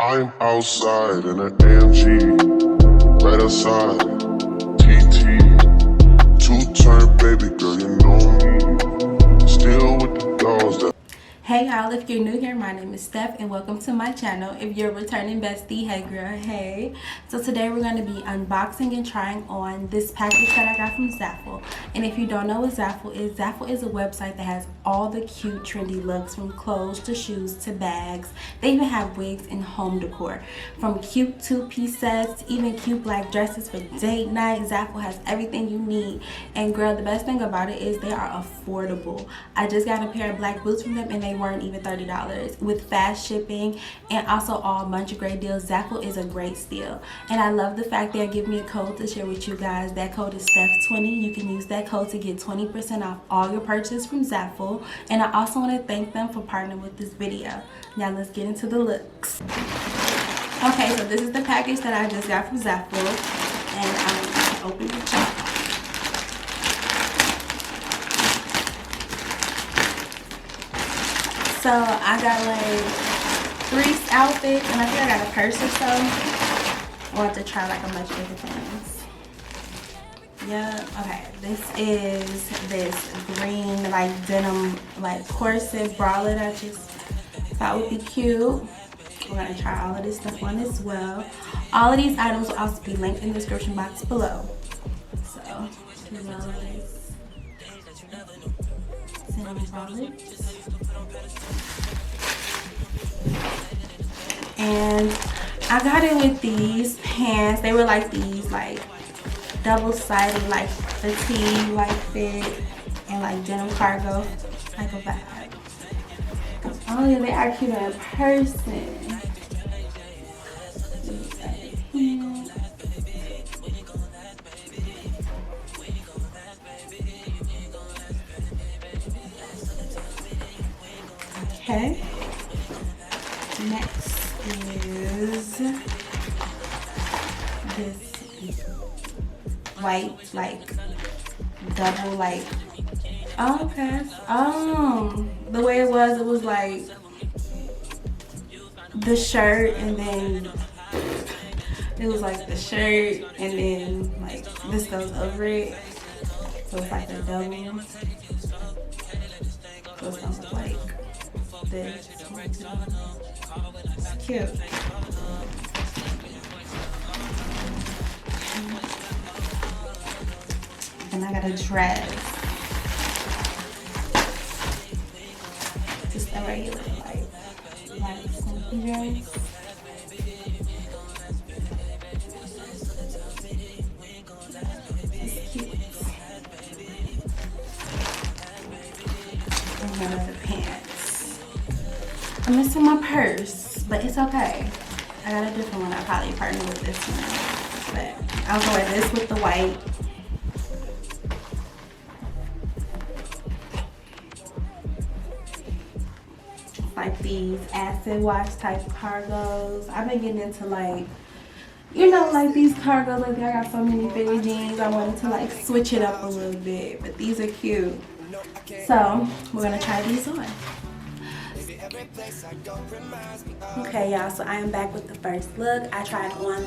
I'm outside in an AMG, right outside, TT, two-turn baby girl, you know me, still with the dolls that. Hey y'all, if you're new here, my name is Steph and welcome to my channel. If you're a returning bestie, hey girl, hey. So today we're going to be unboxing and trying on this package that I got from Zaful. And if you don't know what Zaful is a website that has all the cute trendy looks, from clothes to shoes to bags. They even have wigs and home decor. From cute two-piece sets, even cute black dresses for date night. Zaful has everything you need. And girl, the best thing about it is they are affordable. I just got a pair of black boots from them and they weren't even $30 with fast shipping and also all bunch of great deals. Zaful is a great steal, and I love the fact they're giving me a code to share with you guys. That code is Steph20. You can use that code to get 20% off all your purchases from Zaful. And I also want to thank them for partnering with this video. Now let's get into the looks. Okay, so this is the package that I just got from Zaful, and I'm going to open it up. So I got like 3 outfits, and I think I got a purse or so. I want to try like a bunch of different things. Yeah, okay. This is this green like denim like corset bralette I just thought would be cute. We're gonna try all of this stuff on as well. All of these items will also be linked in the description box below. So here's all of this denim bralette. And I got it with these pants. They were like these like double-sided like fatigue like fit and like denim cargo like a vibe. Oh yeah, they are cute in person. Okay. Next is this white like double like, oh, okay. The way it was like the shirt, and then it was like the shirt and then like this goes over it, so it's like a double. So it sounds like this. It's cute. And I got a dress. Just a regular like slinky dress. It's cute. And one of the pants. I'm missing my purse, but it's okay. I got a different one. I probably partnered with this one, but I'll go with this with the white. Like these acid wash type cargos. I've been getting into like, you know, like these cargos. Like I got so many fitted jeans. I wanted to like switch it up a little bit, but these are cute. So we're gonna try these on. Okay, y'all, so I am back with the first look. I tried on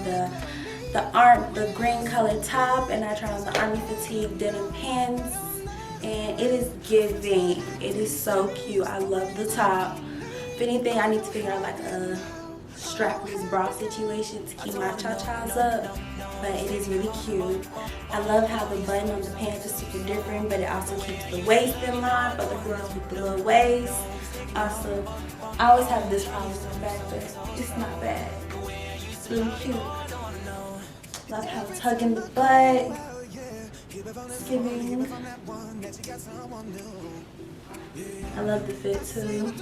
the green colored top, and I tried on the army fatigue denim pants, and it is giving. It is so cute. I love the top. If anything, I need to figure out like a strapless bra situation to keep my cha-chas up, but it is really cute. I love how the button on the pants is super different, but it also keeps the waist in line for the girls with the little waist. Also, I always have this problem with the back, but it's not bad. It's really cute. Love how it's hugging the butt. It's giving. I love the fit too.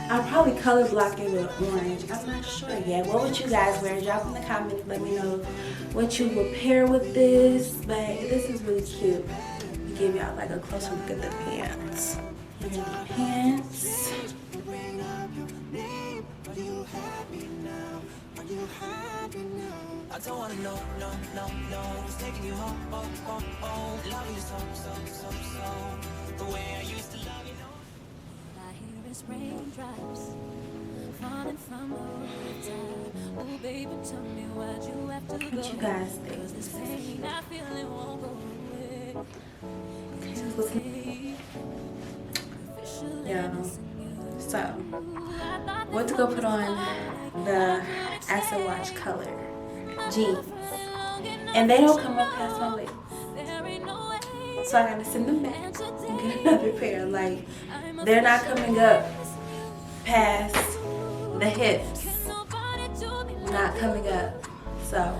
I'll probably color block it with orange. I'm not sure yet. What would you guys wear? Drop in the comments. Let me know what you would pair with this. But this is really cute. I'll give y'all like a closer look at the pants. Here's the pants. I don't wanna know, no, it's taking you home, loving you so, the way I used to love you. I hear it's raindrops falling from the rooftop. What you guys think? Yeah. So, what to go put on the Acid Wash color jeans, and they don't come up past my waist, so I gotta send them back and get another pair. Like, they're not coming up past the hips, not coming up. So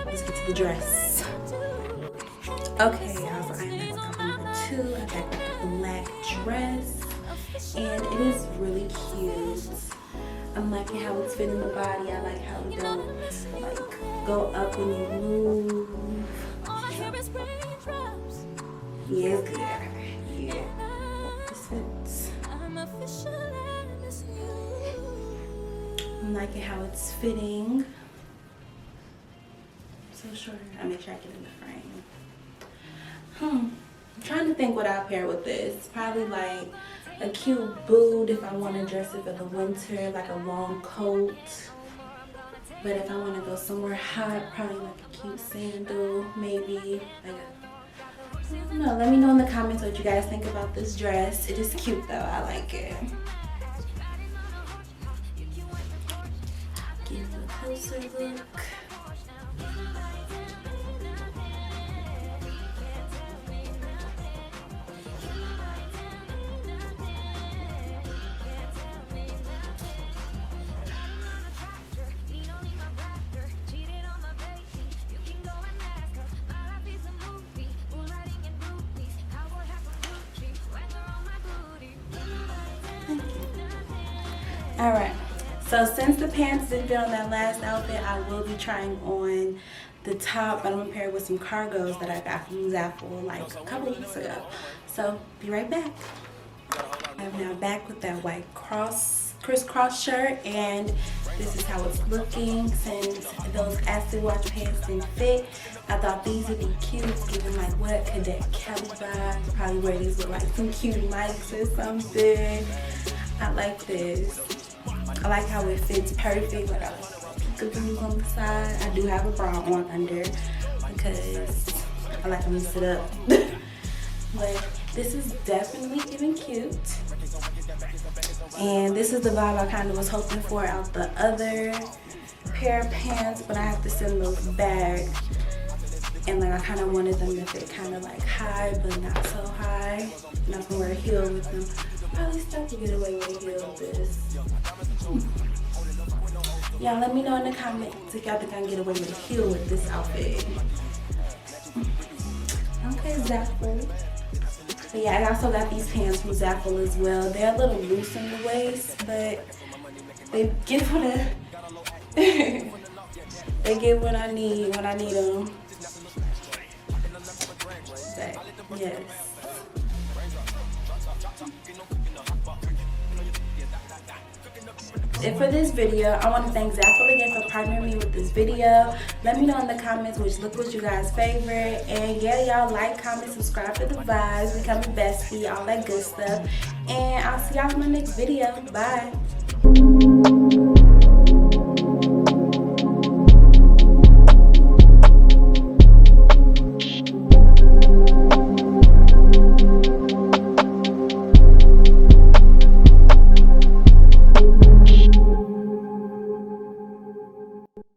let's get to the dress. Okay, y'all, so I am at couple number 2. I got like a black dress, and it is really cute. I'm liking how it's fitting the body. I like how it don't like go up when you move. Yeah, it's good. Yeah, this fits. I'm liking how it's fitting. So short. I make sure I get in the frame. I'm trying to think what I'll pair with this. Probably like a cute boot if I want to dress it for the winter, like a long coat. But if I want to go somewhere hot, probably like a cute sandal, maybe. Like I don't know. Let me know in the comments what you guys think about this dress. It is cute though. I like it. Give you a closer look. Alright, so since the pants didn't fit on that last outfit, I will be trying on the top, but I'm gonna pair it with some cargos that I got from Zaful like a couple weeks ago. So be right back. I'm now back with that white crisscross shirt, and this is how it's looking. Since those Acid Wash pants didn't fit, I thought these would be cute, giving like what Cadet Kelly vibes. Probably wear these with like some cute mics or something. I like this. I like how it fits perfect without peekaboos on the side. I do have a bra on under because I like them to sit up. But this is definitely giving cute. And this is the vibe I kind of was hoping for out the other pair of pants, but I have to send those back. And like I kind of wanted them to fit kind of like high, but not so high. And I can wear a heel with them. Probably still can get away with a heel with this. Y'all let me know in the comments if y'all think I can get away with a heel with this outfit. Okay, Zaful. But yeah, I also got these pants from Zaful as well. They're a little loose in the waist, but they give what they give what I need when I need them. But yes. And for this video, I want to thank Zaful again for partnering me with this video. Let me know in the comments which look was you guys' favorite. And yeah, y'all like, comment, subscribe for the vibes, become a bestie, all that good stuff. And I'll see y'all in my next video. Bye.